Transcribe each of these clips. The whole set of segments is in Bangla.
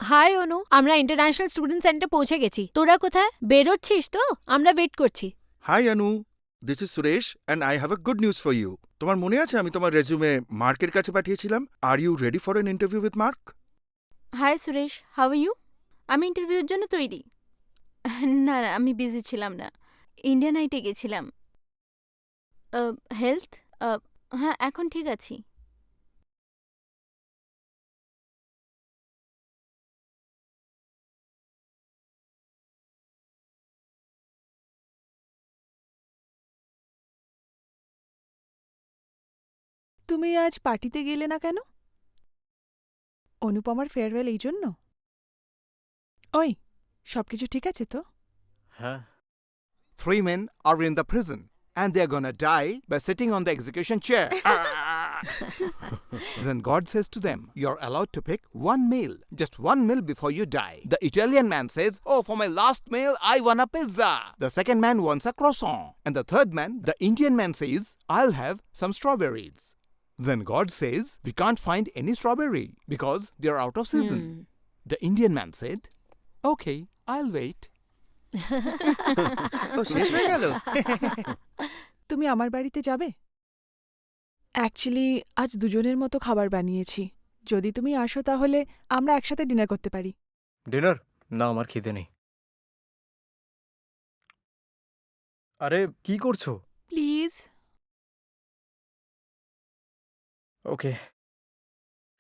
হাই অনু, আমরা ইন্টারন্যাশনাল স্টুডেন্ট সেন্টার পৌঁছে গেছি। তোরা কোথায়? বেরোচ্ছিস তো? আমরা ওয়েট করছি। High Anu, this is Suresh and I have a good news for you. তোমার মনে আছে আমি তোমার রেজিউমে মার্কের কাছে পাঠিয়েছিলাম? Are you ready for an interview with mark? High Suresh, how are you? আমি ইন্টারভিউর জন্য তৈরি। না না, আমি বিজি ছিলাম না, ইন্ডিয়ান আইটে গেছিলাম। হেলথ? হ্যাঁ, এখন ঠিক আছি। তুমি আজ পার্টিতে গেলে না কেন? অনুপমার ফেয়ারওয়েল এই জন্য? ওই, সবকিছু ঠিক আছে তো? হ্যাঁ। 3 men are in the prison and they're gonna die by sitting on the execution chair. Then God says to them, you're allowed to pick one meal, just one meal before you die. The Italian man says, oh, for my last meal, I want a pizza. The second man wants a croissant. And the third man, the Indian man says, I'll have some strawberries. Then God says, we can't find any strawberry because they're out of season. The Indian man said, okay, I'll wait. ও শেষ হয়ে গেল? তুমি আমার বাড়িতে যাবে? অ্যাকচুয়ালি আজ দুজনের মতো খাবার বানিয়েছি। যদি তুমি আসো তাহলে আমরা একসাথে ডিনার করতে পারি। ডিনার? না, আমার খিদে নেই। আরে কি করছো? প্লিজ। ওকে,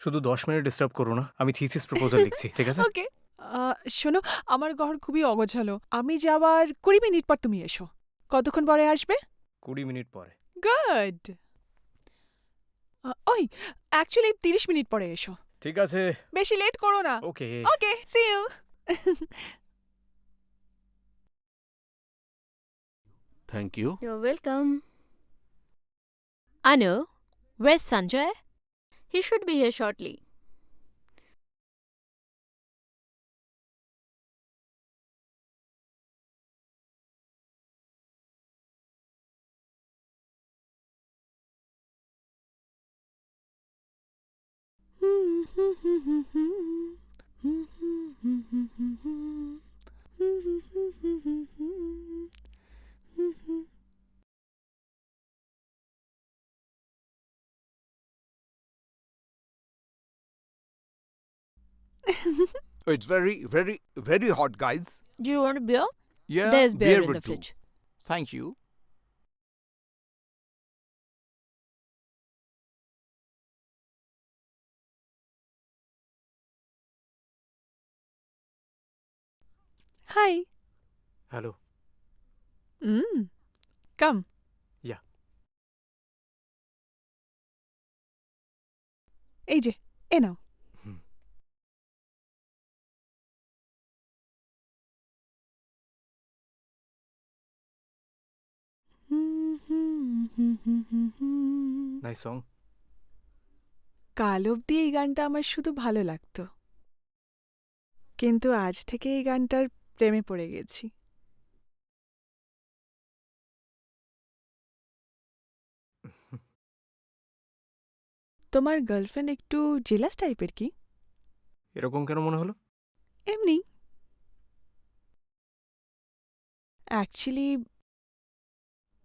শুধু 10 মিনিট ডিস্টার্ব করো না, আমি থিসিস প্রপোজাল লিখছি, ঠিক আছে? ওকে। শোনো, আমার ঘর খুবই অগোছালো। আমি যাওয়ার 20 মিনিট পর তুমি এসো। কতক্ষণ পরে আসবে? 20 মিনিট পরে। গুড। ওই, অ্যাকচুয়ালি 30 মিনিট পরে এসো। ঠিক আছে। বেশি লেট করো না। Okay. Okay, see you. Thank you. Your welcome. Anu, where's Sanjay? He should be here shortly. Oh, it's very, very, very hot, guys. Do you want a beer? Yeah, There's beer in would the do. fridge. Thank you. Hi. Hello. Come. Yeah. এই যে, এ নাও। Nice song. কাল অবধি এই গানটা আমার শুধু ভালো লাগতো, কিন্তু আজ থেকে এই গানটার প্রেমে পড়ে গেছি। তোমার গার্লফ্রেন্ড একটু জেলাস টাইপের কি? এরকম কেন মনে হলো? এমনি। অ্যাকচুয়ালি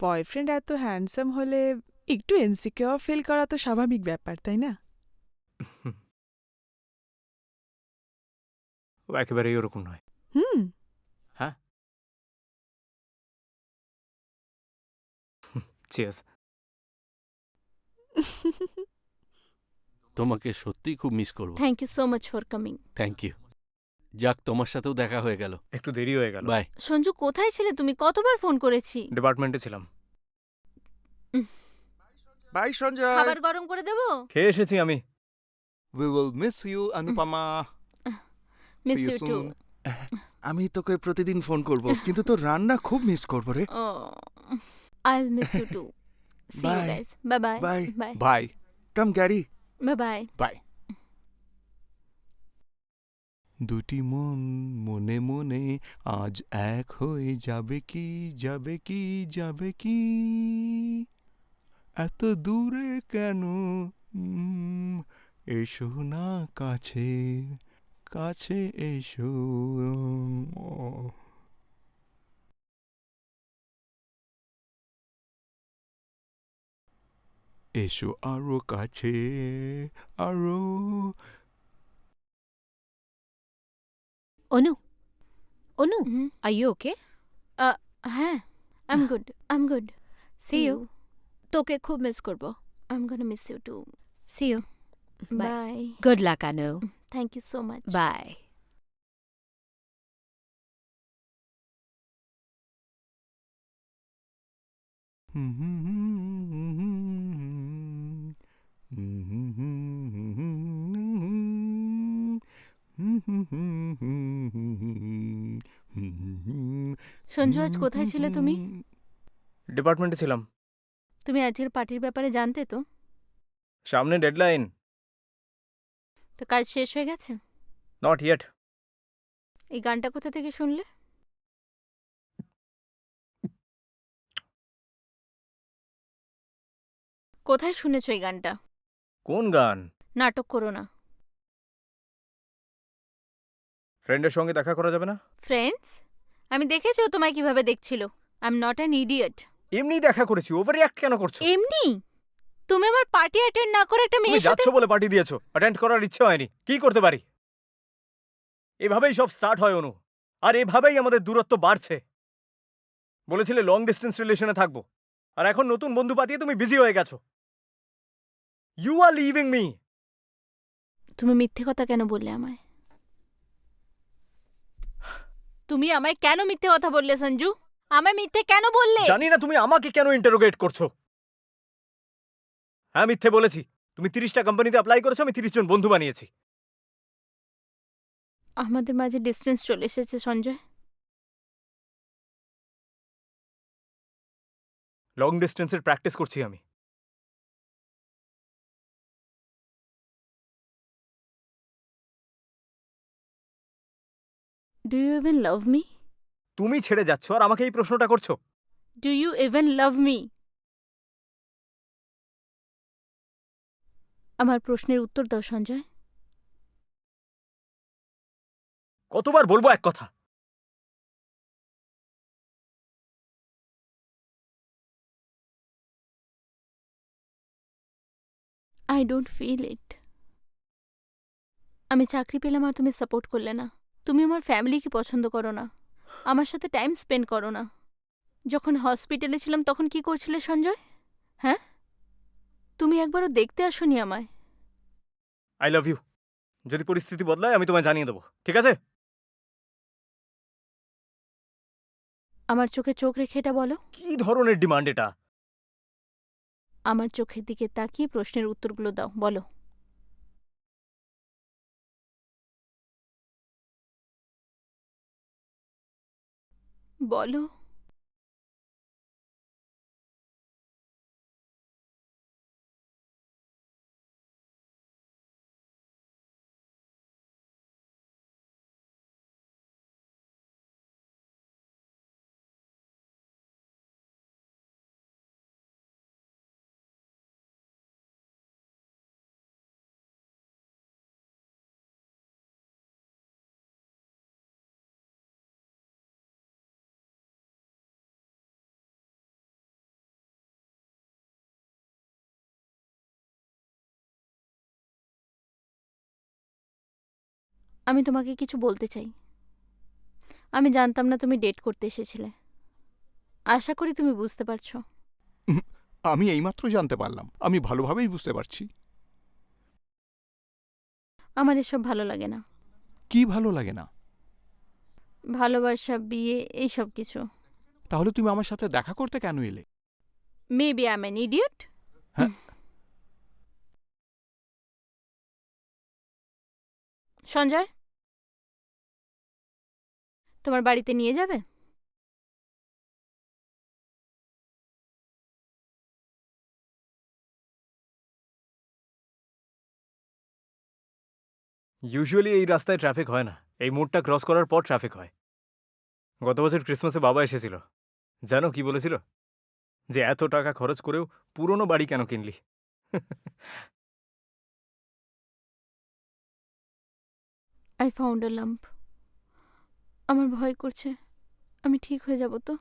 বয়ফ্রেন্ড এত হ্যান্ডসাম হলে একটু ইনসিকিউর ফিল করা তো স্বাভাবিক ব্যাপার, তাই না? ও একেবারেই ওরকম নয়। হুম। হ্যাঁ। চিয়ার্স। তোমাকে সত্যিই খুব মিস করব। Thank you so much for coming. Thank you. যাক, তোমার সাথেও দেখা হয়ে গেল। একটু দেরি হয়ে গেল। বাই। সঞ্জু, কোথায় ছিলে তুমি? কতবার ফোন করেছি। ডিপার্টমেন্টে ছিলাম। বাই সঞ্জয়। খাবার গরম করে দেবো? খেয়ে এসেছি আমি। We will miss you, Anupama. Miss See you you too. soon. আমি তোকে প্রতিদিন ফোন করব, কিন্তু তোর রান্না খুব মিস করব রে। I will miss you too. See you Bye. গাইস। Bye bye. Bye. Bye Bye. Come Gary. Bye bye. Bye. দুটি মন মনে মনে আজ এক হয়ে যাবে কি, যাবে কি, যাবে কি, এত দূরে কেন, এসো না কাছে, কাছে এসো এসো আরো কাছে আরো অনু, অনু, হুম, আর ইউ ওকে? হ্যাঁ, I am good, I am good. See you. তোকে খুব মিস করব। I am gonna miss you too. See you. Bye. Bye. Good luck Anu. Thank you so much. Bye. Sanju, আজ কোথায় ছিলে তুমি? ডিপার্টমেন্টে ছিলাম। তুমি আজকের পার্টির ব্যাপারে জানতে তো? সামনে ডেডলাইন। তো কাজ শেষ হয়ে গেছে? Not yet. এই গানটা কোথা থেকে শুনলে? কোথায় শুনেছো এই গানটা? কোন গান? নাটক করো না। ফ্রেন্ডের সঙ্গে দেখা করা যাবে না? ফ্রেন্ডস? আমি দেখেছি ও তোমায় কিভাবে দেখছিল। I am not an idiot. এমনি দেখা করেছি, ওভার রিঅ্যাক্ট কেন করছো? এমনি? তুমি আমার পার্টি অ্যাটেন্ড না করে একটা তুমি মেয়ের সাথে? যাচ্ছ বলে পার্টি দিয়েছো, অ্যাটেন্ড করার ইচ্ছে হয়নি। কি করতে পারি? এভাবেই সব স্টার্ট হয় অনু, আর এভাবেই আমাদের দূরত্ব বাড়ছে। বলেছিলে লং ডিস্টেন্স রিলেশনে থাকবো, আর এখন নতুন বন্ধু পাতিয়ে তুমি বিজি হয়ে গেছো। You are leaving me. তুমি মিথ্যে কথা কেন বললে আমায়? তুমি আমায় কেন মিথ্যে কথা বললে সঞ্জু? আমায় মিথ্যে কেন বললে? জানি না তুমি আমাকে কেন ইন্টারোগেট করছো। হ্যাঁ, মিথ্যে বলেছি। তুমি 30টা কোম্পানিতে অ্যাপ্লাই করেছো, আমি 30 জন বন্ধু বানিয়েছি। আমাদের মাঝে ডিস্টেন্স চলে এসেছে সঞ্জয়। লং ডিস্টেন্সের প্র্যাকটিস করছি আমি। Do you even love me? তুমি ছেড়ে যাচ্ছ আর আমাকে এই প্রশ্নটা করছো? Do you even love me? আমার প্রশ্নের উত্তর দাও সঞ্জয়। কতবার বলবো এক কথা? I don't feel it. আমি চাকরি পেলাম আর তুমি সাপোর্ট করলে না। তুমি আমার ফ্যামিলিকে পছন্দ করো না, আমার সাথে টাইম স্পেন্ড করো না। যখন হসপিটালে ছিলাম তখন কি করছিলে সঞ্জয়? হ্যাঁ, তুমি একবারও দেখতে আসোনি আমায়। I love you. যদি পরিস্থিতি বদলায় আমি তোমায় জানিয়ে দেবো, ঠিক আছে? আমার চোখে চোখ রেখে এটা বলো। কি ধরনের ডিমান্ড এটা? আমার চোখের দিকে তাকিয়ে প্রশ্নের উত্তরগুলো দাও, বলো। বলো। আমি তোমাকে কিছু বলতে চাই। আমি জানতাম না তুমি ডেট করতে এসেছিলে। আশা করি তুমি বুঝতে পারছো। আমি এইমাত্র জানতে পারলাম। আমি ভালোভাবেই বুঝতে পারছি। আমার এসব ভালো লাগে না। কি ভালো লাগে না? ভালোবাসা, বিয়ে, এইসব কিছু। তাহলে তুমি আমার সাথে দেখা করতে কেন এলে? Maybe I am an idiot. হ্যাঁ। সঞ্জয়, তোমার বাড়িতে নিয়ে যাবে? ইউজুয়ালি এই রাস্তায় ট্রাফিক হয় না, এই মোড়টা ক্রস করার পর ট্রাফিক হয়। গত বছর ক্রিসমাসে বাবা এসেছিল। জানো কি বলেছিল? যে এত টাকা খরচ করেও পুরনো বাড়ি কেন কিনলি? I found a lump. আমার ভয় করছে আমি ঠিক হয়ে যাব তো।